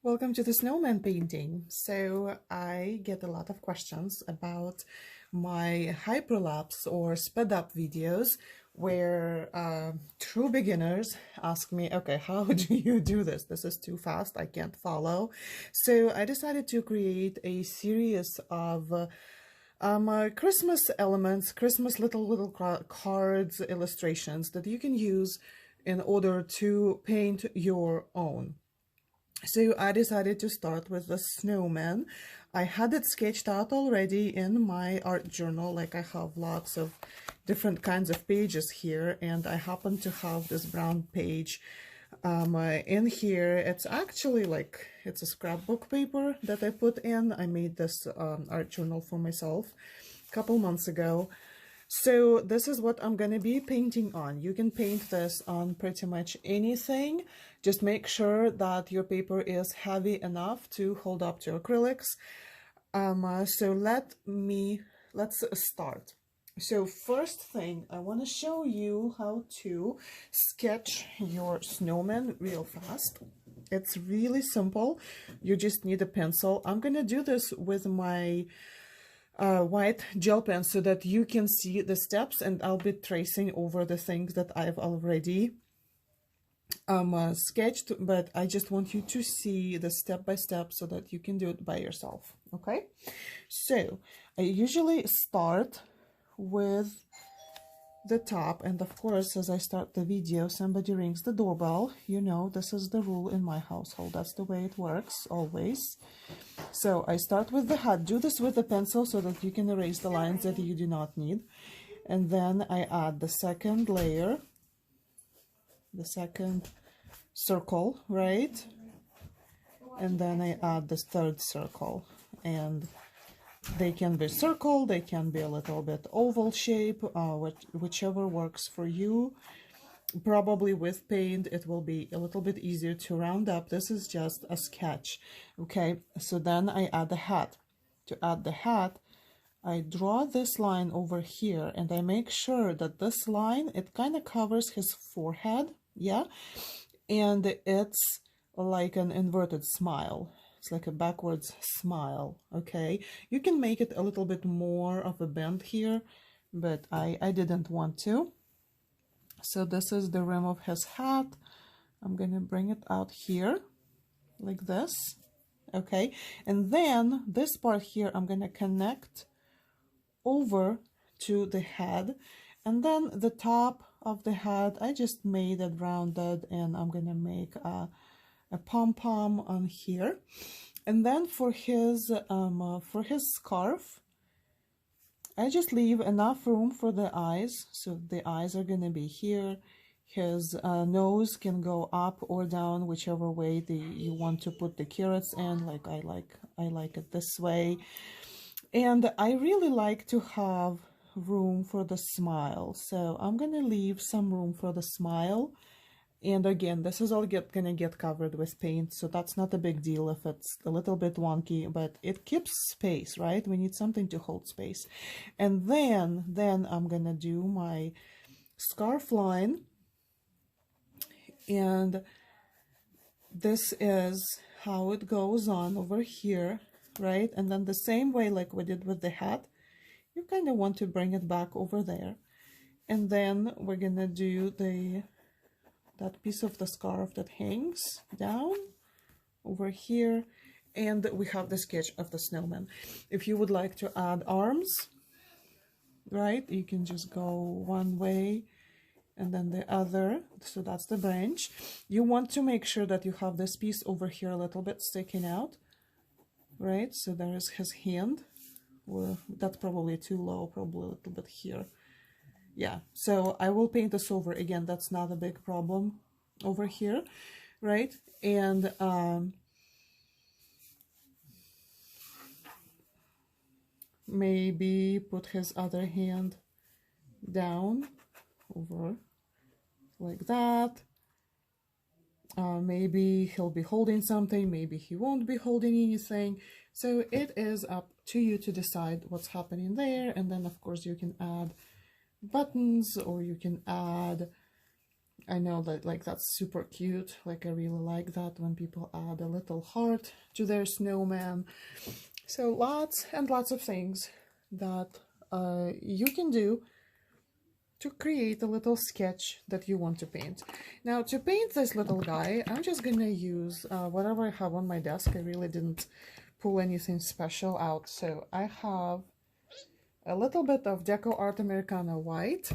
Welcome to the snowman painting. So I get a lot of questions about my hyperlapse or sped up videos where true beginners ask me, okay, how do you do this? This is too fast, I can't follow. So I decided to create a series of Christmas elements, Christmas little cards, illustrations that you can use in order to paint your own. So I decided to start with the snowman. I had it sketched out already in my art journal, like I have lots of different kinds of pages here, and I happen to have this brown page in here. It's actually like, it's a scrapbook paper that I put in. I made this art journal for myself a couple months ago. So this is what I'm gonna be painting on. You can paint this on pretty much anything. Just make sure that your paper is heavy enough to hold up to acrylics. So let's start. So first thing, I want to show you how to sketch your snowman real fast. It's really simple. You just need a pencil. I'm gonna do this with my white gel pen so that you can see the steps, and I'll be tracing over the things that I've already sketched, but I just want you to see the step by step so that you can do it by yourself. Okay, so I usually start with the top, and of course, as I start the video, somebody rings the doorbell. You know, this is the rule in my household. That's the way it works always. So I start with the hat. Do this with a pencil so that you can erase the lines that you do not need. And then I add the second layer, the second circle, right? And then I add the third circle. And they can be circle, they can be a little bit oval shape, whichever works for you. Probably with paint it will be a little bit easier to round up. This is just a sketch. Okay, so then I add the hat. To add the hat, I draw this line over here, and I make sure that this line, it kind of covers his forehead, yeah, and it's like an inverted smile. It's like a backwards smile. Okay, you can make it a little bit more of a bend here, but I didn't want to. So this is the rim of his hat. I'm gonna bring it out here like this. Okay, and then this part here I'm gonna connect over to the head, and then the top of the head I just made it rounded, and I'm gonna make a pom pom on here. And then for his scarf, I just leave enough room for the eyes, so the eyes are gonna be here. His nose can go up or down, whichever way you want to put the carrots in. Like I like it this way. And I really like to have room for the smile, so I'm gonna leave some room for the smile. And again, this is all gonna get covered with paint, so that's not a big deal if it's a little bit wonky, but it keeps space, right? We need something to hold space. And then I'm gonna do my scarf line, and this is how it goes on over here, right? And then the same way like we did with the hat, you kind of want to bring it back over there. And then we're gonna do that piece of the scarf that hangs down over here, and we have the sketch of the snowman. If you would like to add arms, right, you can just go one way and then the other. So that's the branch. You want to make sure that you have this piece over here a little bit sticking out, right? So there is his hand, or that's probably too low, probably a little bit here. Yeah, so I will paint this over again. That's not a big problem over here, right? And maybe put his other hand down over like that. Maybe he'll be holding something, maybe he won't be holding anything. So it is up to you to decide what's happening there. And then of course you can add buttons, or you can add I know that like that's super cute. Like I really like that when people add a little heart to their snowman. So lots and lots of things that you can do to create a little sketch that you want to paint. Now to paint this little guy, I'm just gonna use whatever I have on my desk. I really didn't pull anything special out. So I have a little bit of Deco Art Americana white.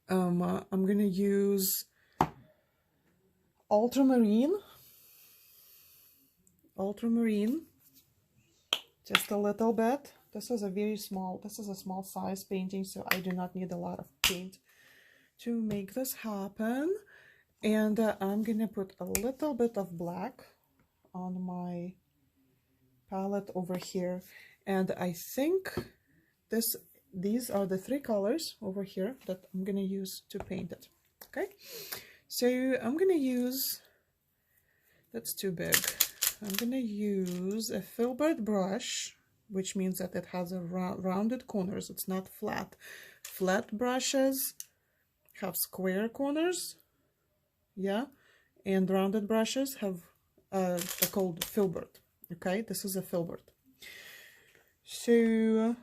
I'm gonna use ultramarine, just a little bit. This is a small size painting, so I do not need a lot of paint to make this happen. And I'm gonna put a little bit of black on my palette over here. And I think these are the 3 colors over here that I'm gonna use to paint it. Okay, so I'm gonna use, that's too big. I'm gonna use a filbert brush, which means that it has a rounded corners. It's not flat. Flat brushes have square corners, yeah, and rounded brushes have they're called filbert. Okay, this is a filbert. So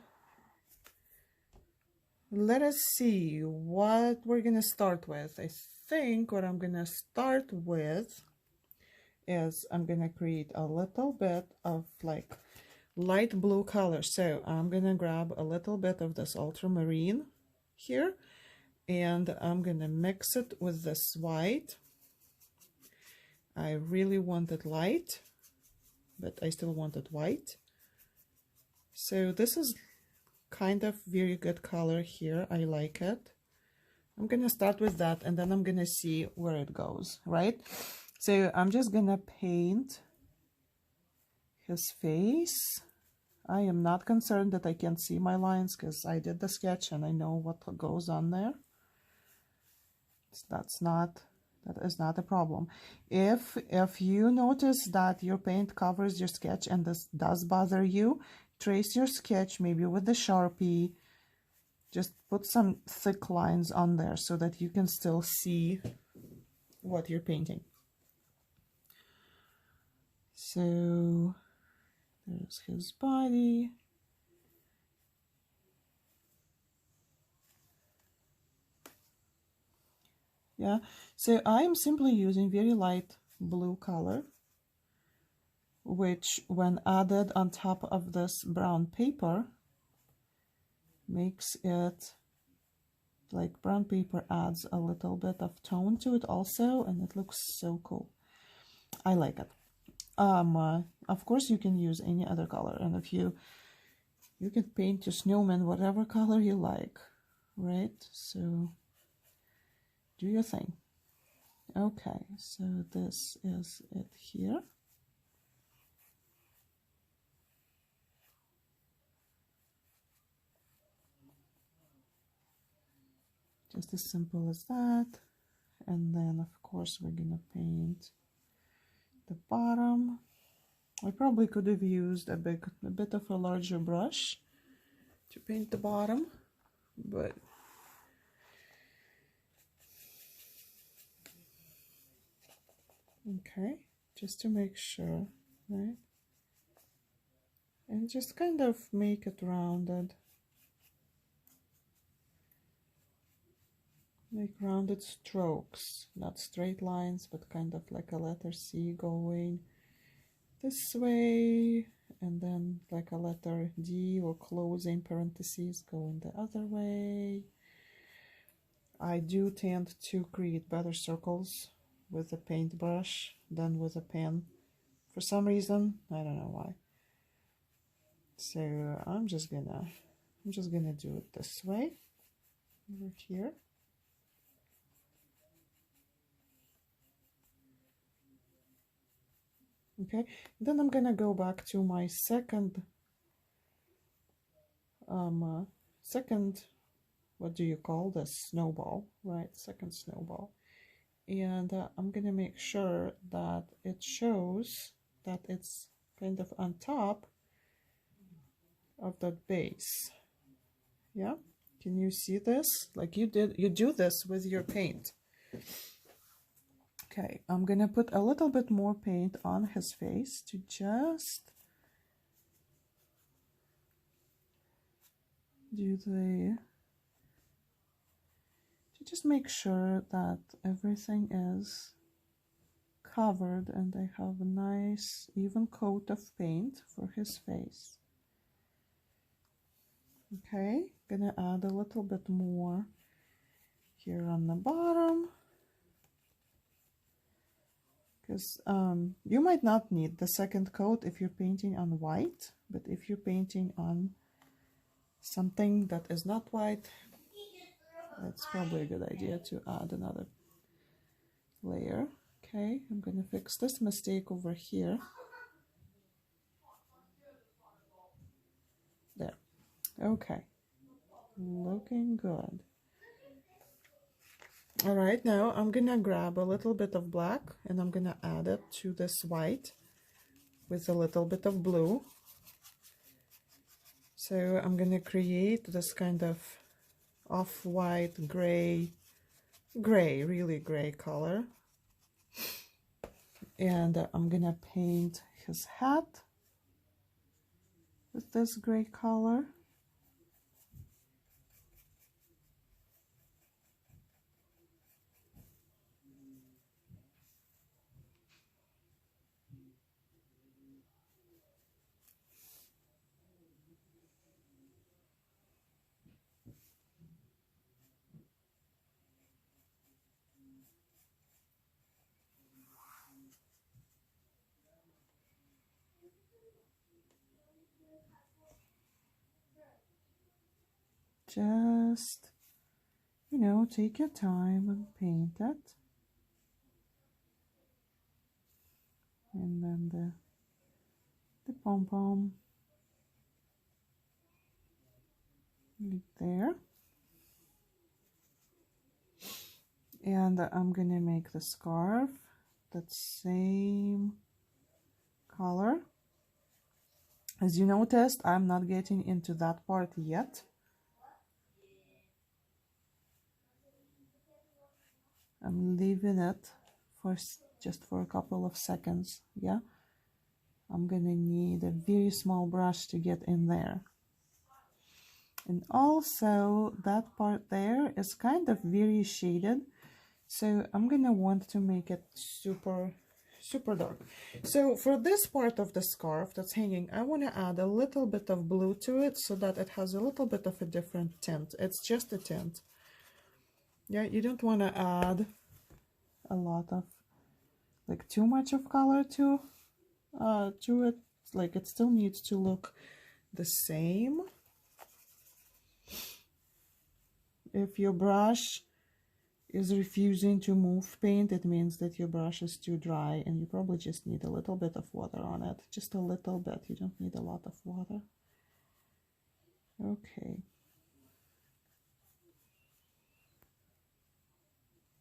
let us see what we're gonna start with. I think what I'm gonna start with is I'm gonna create a little bit of like light blue color. So I'm gonna grab a little bit of this ultramarine here, and I'm gonna mix it with this white. I really want it light, but I still want it white. So this is kind of very good color here. I like it. I'm gonna start with that, and then I'm gonna see where it goes, right? So I'm just gonna paint his face. I am not concerned that I can't see my lines because I did the sketch and I know what goes on there. That is not a problem. If you notice that your paint covers your sketch and this does bother you, trace your sketch maybe with the Sharpie. Just put some thick lines on there so that you can still see what you're painting. So there's his body. Yeah, so I'm simply using very light blue color, which when added on top of this brown paper makes it like brown paper adds a little bit of tone to it also, and it looks so cool. I like it. Of course you can use any other color, and if you can paint your snowman whatever color you like, right? So do your thing. Okay, so this is it here. Just as simple as that. And then of course we're gonna paint the bottom. I probably could have used a bit of a larger brush to paint the bottom, but okay, just to make sure, right? And just kind of make it rounded. Make rounded strokes, not straight lines, but kind of like a letter C going this way, and then like a letter D or closing parentheses going the other way. I do tend to create better circles with a paintbrush than with a pen for some reason. I don't know why. So I'm just gonna do it this way over here. Okay, then I'm gonna go back to my second what do you call this, snowball, right? Second snowball. And I'm gonna make sure that it shows that it's kind of on top of that base. Yeah, can you see this? Like you do this with your paint. Okay, I'm gonna put a little bit more paint on his face to just just make sure that everything is covered and I have a nice even coat of paint for his face. Okay, gonna add a little bit more here on the bottom, because you might not need the second coat if you're painting on white, but if you're painting on something that is not white, it's probably a good idea to add another layer. Okay, I'm gonna fix this mistake over here. There. Okay, looking good. All right, now I'm gonna grab a little bit of black and I'm gonna add it to this white with a little bit of blue. So I'm gonna create this kind of off-white gray, really gray color. And I'm gonna paint his hat with this gray color. Just, you know, take your time and paint it. And then the pom-pom right there. And I'm gonna make the scarf that same color. As you noticed, I'm not getting into that part yet. I'm leaving it for just for a couple of seconds. Yeah, I'm gonna need a very small brush to get in there. And also that part there is kind of very shaded, so I'm gonna want to make it super dark. So for this part of the scarf that's hanging, I want to add a little bit of blue to it so that it has a little bit of a different tint. It's just a tint. Yeah, you don't want to add a lot of, like, too much of color to it. Like, it still needs to look the same. If your brush is refusing to move paint, it means that your brush is too dry and you probably just need a little bit of water on it. Just a little bit. You don't need a lot of water. Okay.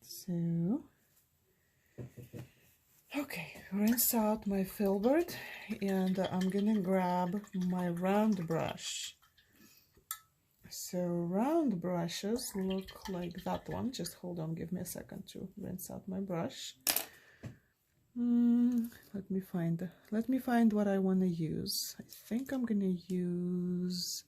So, okay, rinse out my filbert and I'm gonna grab my round brush. So round brushes look like that one. Just hold on, give me a second to rinse out my brush. Let me find what I want to use. I think I'm gonna use,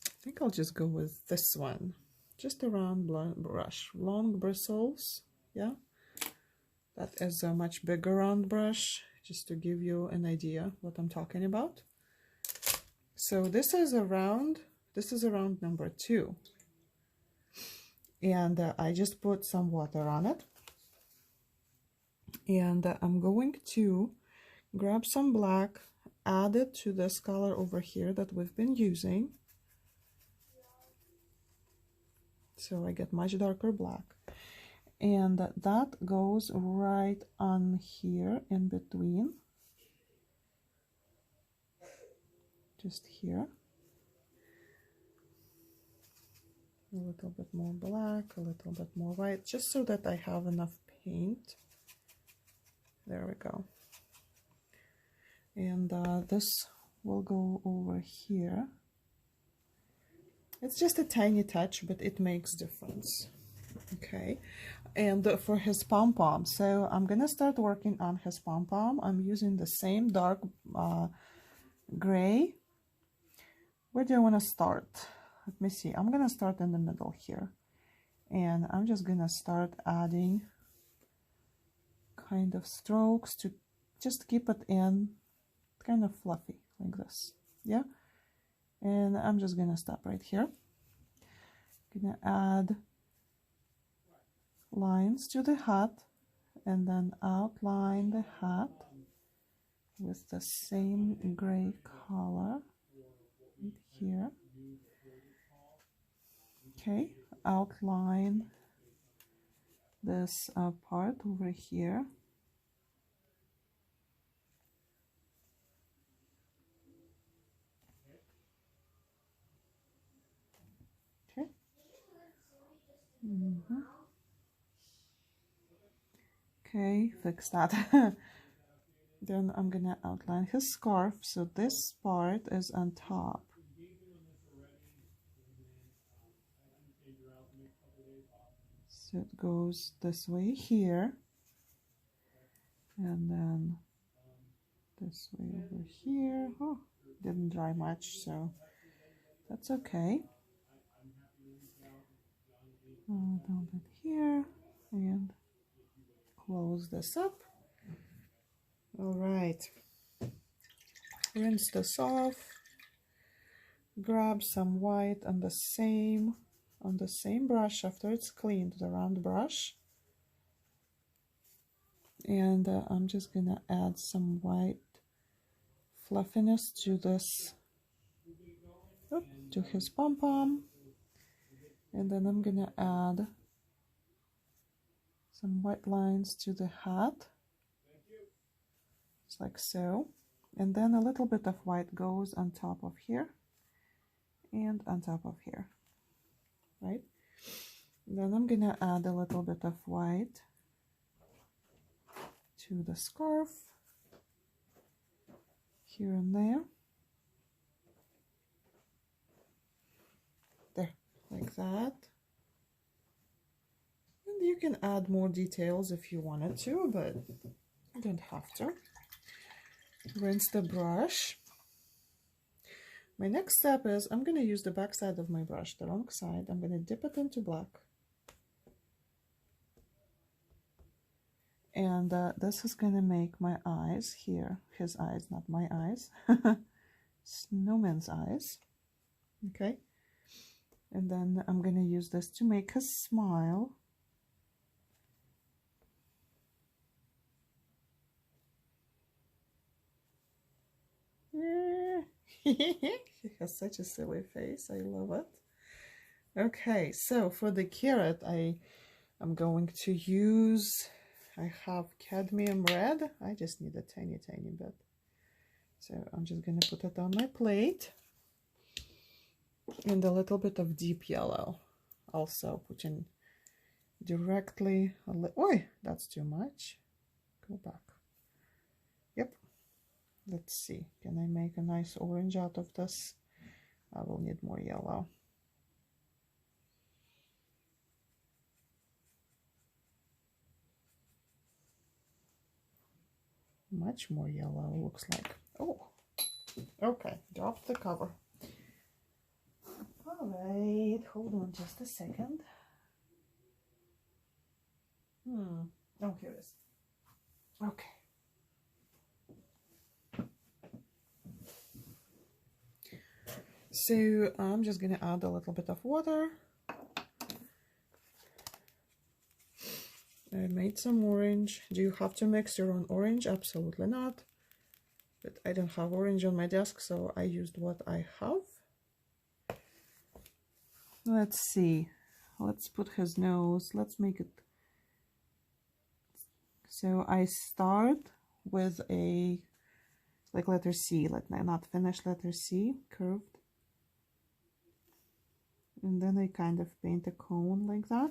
I think I'll just go with this one. Just a round brush, long bristles. Yeah, that is a much bigger round brush, just to give you an idea what I'm talking about. So this is a round number 2, and I just put some water on it, and I'm going to grab some black, add it to this color over here that we've been using, so I get much darker black, and that goes right on here in between, just here. A little bit more black, a little bit more white, just so that I have enough paint. There we go. And this will go over here. It's just a tiny touch, but it makes difference. Okay, and for his pom pom, so I'm gonna start working on his pom pom. I'm using the same dark gray. Where do I want to start? Let me see. I'm gonna start in the middle here, and I'm just gonna start adding kind of strokes to just keep it in kind of fluffy like this. Yeah, and I'm just gonna stop right here. Gonna add lines to the hat and then outline the hat with the same gray color right here. Okay, outline this part over here. Okay. Okay, fix that. Then I'm gonna outline his scarf, so this part is on top. So it goes this way here, and then this way over here. Oh, didn't dry much, so that's okay. Dump it here and close this up. All right, rinse this off. Grab some white on the same brush after it's cleaned, the round brush, and I'm just gonna add some white fluffiness to this, to his pom pom, and then I'm gonna add some white lines to the hat, just like so, and then a little bit of white goes on top of here and on top of here, right? Then I'm gonna add a little bit of white to the scarf here and there, like that. And you can add more details if you wanted to, but you don't have to. Rinse the brush. My next step is I'm going to use the back side of my brush, the wrong side. I'm going to dip it into black. And this is going to make my eyes here. His eyes, not my eyes. Snowman's eyes. Okay. And then I'm going to use this to make a smile. He has such a silly face. I love it. Okay, so for the carrot, I'm going to use, I have cadmium red. I just need a tiny bit. So I'm just going to put it on my plate. And a little bit of deep yellow. Also putting directly, oi, that's too much. Go back. Yep. Let's see, can I make a nice orange out of this? I will need more yellow. Much more yellow, looks like. Oh, okay, drop the cover. All right, hold on just a second. Oh, here it is. Okay. So I'm just gonna add a little bit of water. I made some orange. Do you have to mix your own orange? Absolutely not. But I don't have orange on my desk, so I used what I have. Let's see. Let's put his nose. Let's make it. So I start with a, like letter C, like not finished letter C, curved. And then I kind of paint a cone like that.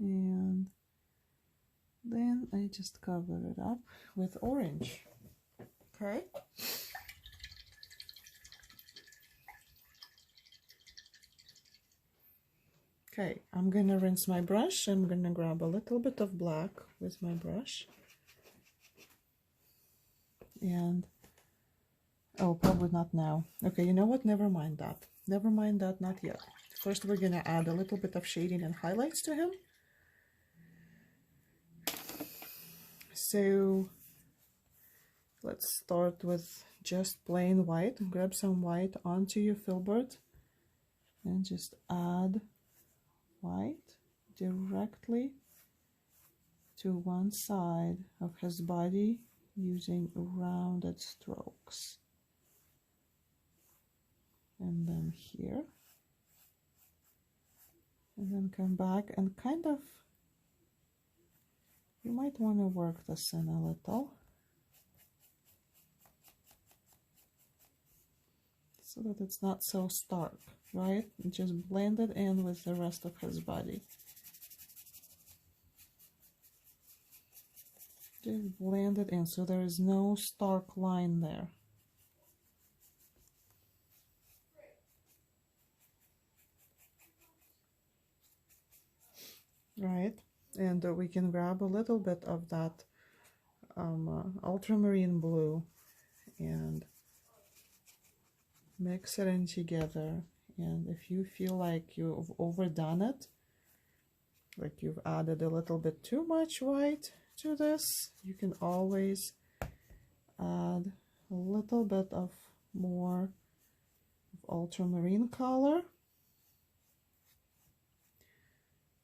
And then I just cover it up with orange. Okay. Okay, I'm gonna rinse my brush. I'm gonna grab a little bit of black with my brush. And, oh, probably not now. Okay, you know what? Never mind that. Never mind that, not yet. First, we're gonna add a little bit of shading and highlights to him. So, let's start with just plain white. Grab some white onto your filbert and just add white directly to one side of his body using rounded strokes. And then here. And then come back and kind of, you might want to work this in a little, so that it's not so stark, right? Just blend it in with the rest of his body. Just blend it in so there is no stark line there. Right, and we can grab a little bit of that ultramarine blue and mix it in together. And if you feel like you've overdone it, like you've added a little bit too much white to this, you can always add a little bit of more of ultramarine color.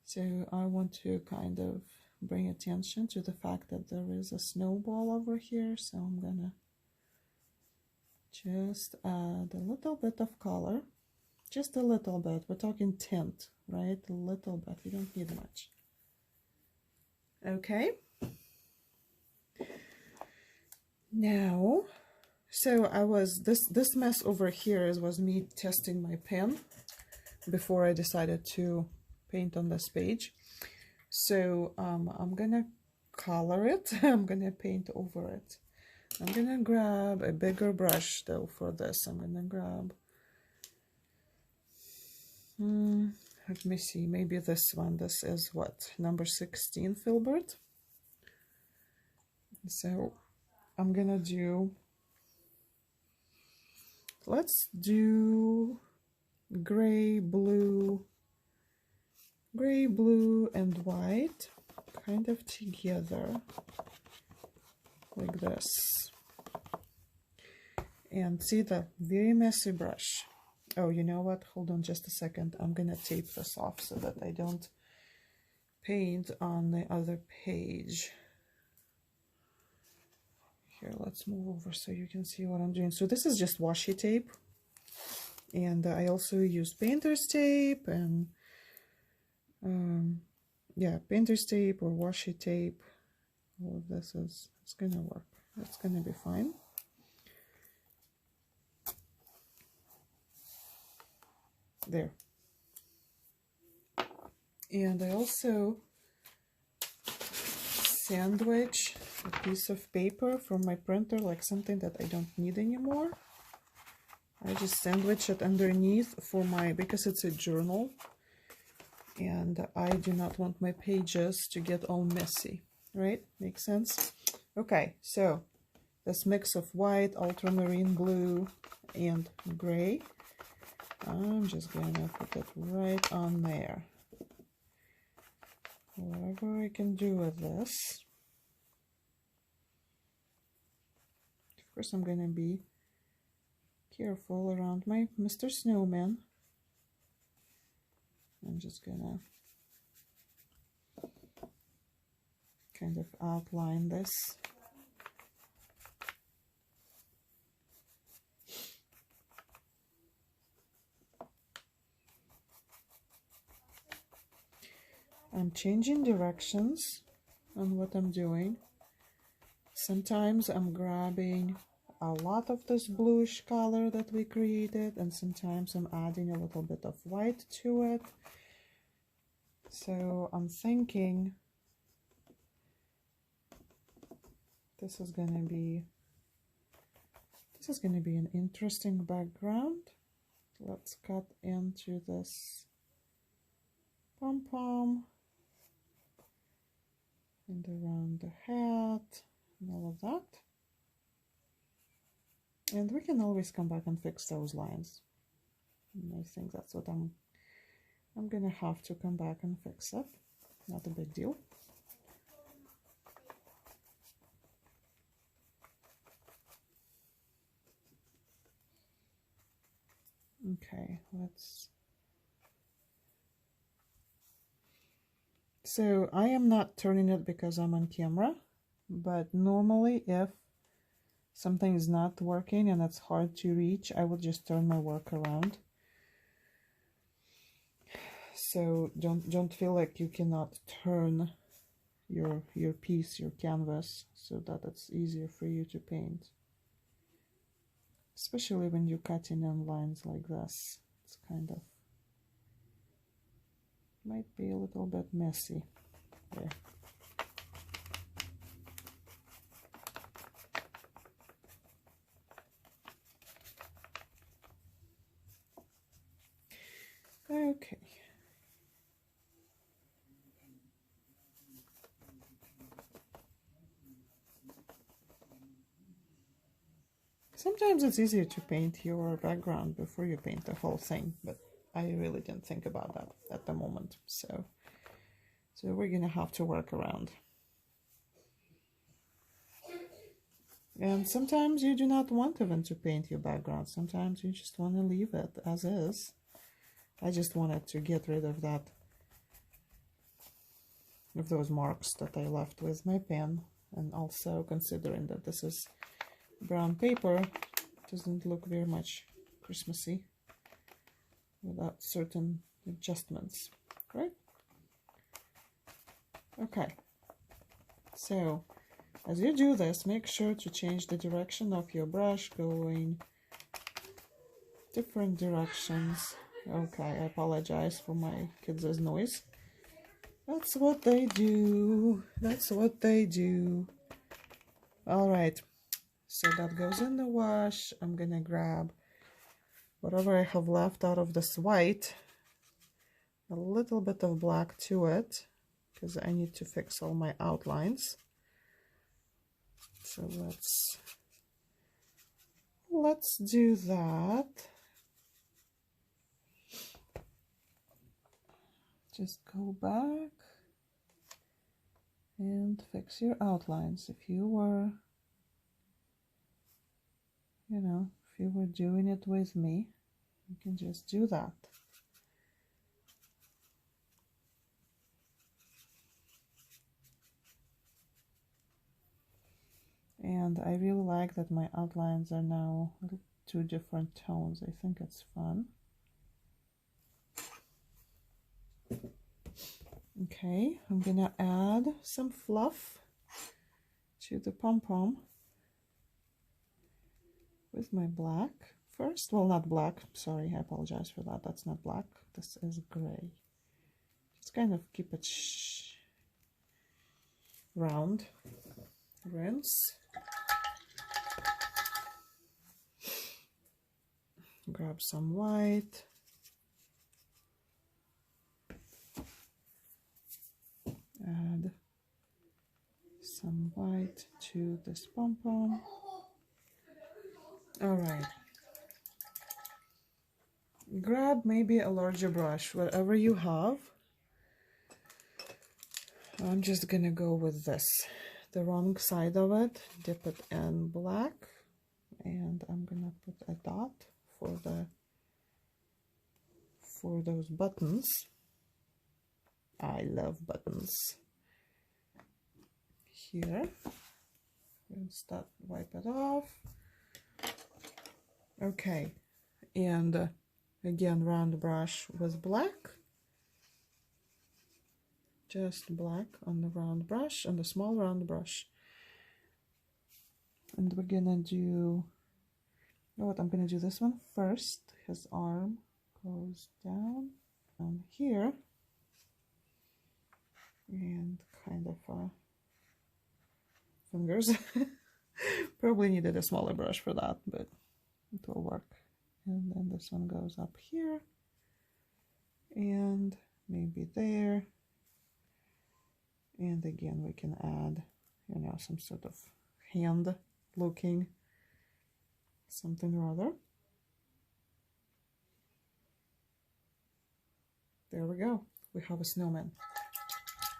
So I want to kind of bring attention to the fact that there is a snowball over here, so I'm gonna just add a little bit of color, just a little bit. We're talking tint, right? A little bit, you don't need much. Okay. Now, so I was, this mess over here was me testing my pen before I decided to paint on this page. So I'm gonna color it. I'm gonna paint over it. I'm gonna grab a bigger brush though for this. I'm gonna grab, let me see, maybe this one. This is what, number 16 filbert. So I'm gonna do, let's do gray, blue, and white kind of together like this. And see the very messy brush. Oh, you know what? Hold on just a second. I'm gonna tape this off so that I don't paint on the other page. Here, let's move over so you can see what I'm doing. So this is just washi tape. And I also use painter's tape and yeah, painter's tape or washi tape. All of this is, it's gonna work. It's gonna be fine. There. And I also sandwich a piece of paper from my printer, like something that I don't need anymore. I just sandwich it underneath for my, because it's a journal and I do not want my pages to get all messy, right? Makes sense? Okay, so this mix of white, ultramarine blue, and gray, I'm just gonna put it right on there. Whatever I can do with this. Of course, I'm gonna be careful around my Mr. Snowman. I'm just gonna kind of outline this. I'm changing directions on what I'm doing. Sometimes I'm grabbing a lot of this bluish color that we created, and sometimes I'm adding a little bit of white to it. So I'm thinking this is gonna be an interesting background. Let's cut into this Pom Pom and around the hat and all of that. And we can always come back and fix those lines. And I think that's what I'm gonna have to come back and fix it. Not a big deal. Okay, let's... So I am not turning it because I'm on camera, but normally if something is not working and it's hard to reach, I will just turn my work around. So don't feel like you cannot turn your piece, your canvas, so that it's easier for you to paint. Especially when you're cutting in lines like this, it's kind of might be a little bit messy there. Okay. Sometimes it's easier to paint your background before you paint the whole thing, but I really didn't think about that at the moment, so we're gonna have to work around. And sometimes you do not want even to paint your background. Sometimes you just want to leave it as is. I just wanted to get rid of that, of those marks that I left with my pen, and also considering that this is brown paper, it doesn't look very much Christmassy without certain adjustments, right? Okay, so as you do this, make sure to change the direction of your brush, going different directions. Okay, I apologize for my kids' noise. That's what they do. That's what they do. All right, so that goes in the wash. I'm gonna grab whatever I have left out of this white, a little bit of black to it, because I need to fix all my outlines. So let's do that. Just go back and fix your outlines. If you were, you know, if you were doing it with me, you can just do that. And I really like that my outlines are now two different tones. I think it's fun. Okay, I'm gonna add some fluff to the Pom Pom with my black first. Well, not black, sorry, I apologize for that. That's not black, this is gray. Just kind of keep it round. Rinse. Grab some white. Add some white to this Pom Pom. All right. Grab maybe a larger brush, whatever you have. I'm just gonna go with this, the wrong side of it, dip it in black, and I'm gonna put a dot for those buttons. I love buttons. Here, and start wipe it off. Okay, and again, round brush with black. Just black on the round brush, on the small round brush. And we're gonna do, you know what, I'm gonna do this one first. His arm goes down here, and kind of fingers. Probably needed a smaller brush for that, but it will work. And then this one goes up here, and maybe there. And again, we can add, you know, some sort of hand looking something or other. There we go. We have a snowman.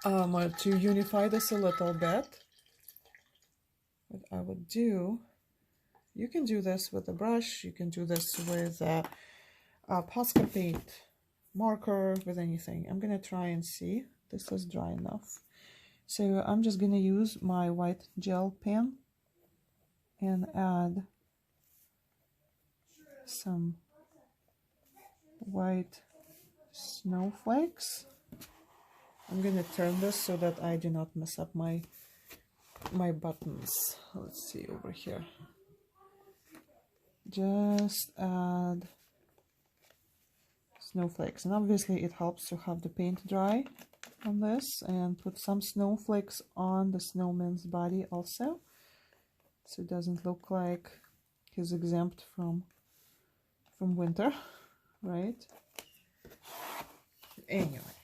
To unify this a little bit, what I would do, you can do this with a brush, you can do this with a Posca paint marker, with anything. I'm gonna try and see. This is dry enough. So I'm just gonna use my white gel pen and add some white snowflakes. I'm gonna turn this so that I do not mess up my buttons. Let's see over here. Just add snowflakes, and obviously it helps to have the paint dry on this, and put some snowflakes on the snowman's body also, so it doesn't look like he's exempt from winter, right? Anyway,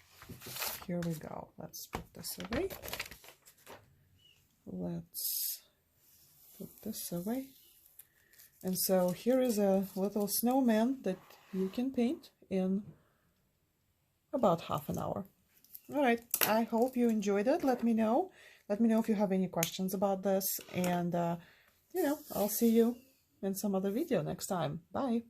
here we go. Let's put this away. Let's put this away. And so here is a little snowman that you can paint in about half an hour. All right, I hope you enjoyed it. Let me know. Let me know if you have any questions about this. And, you know, I'll see you in some other video next time. Bye.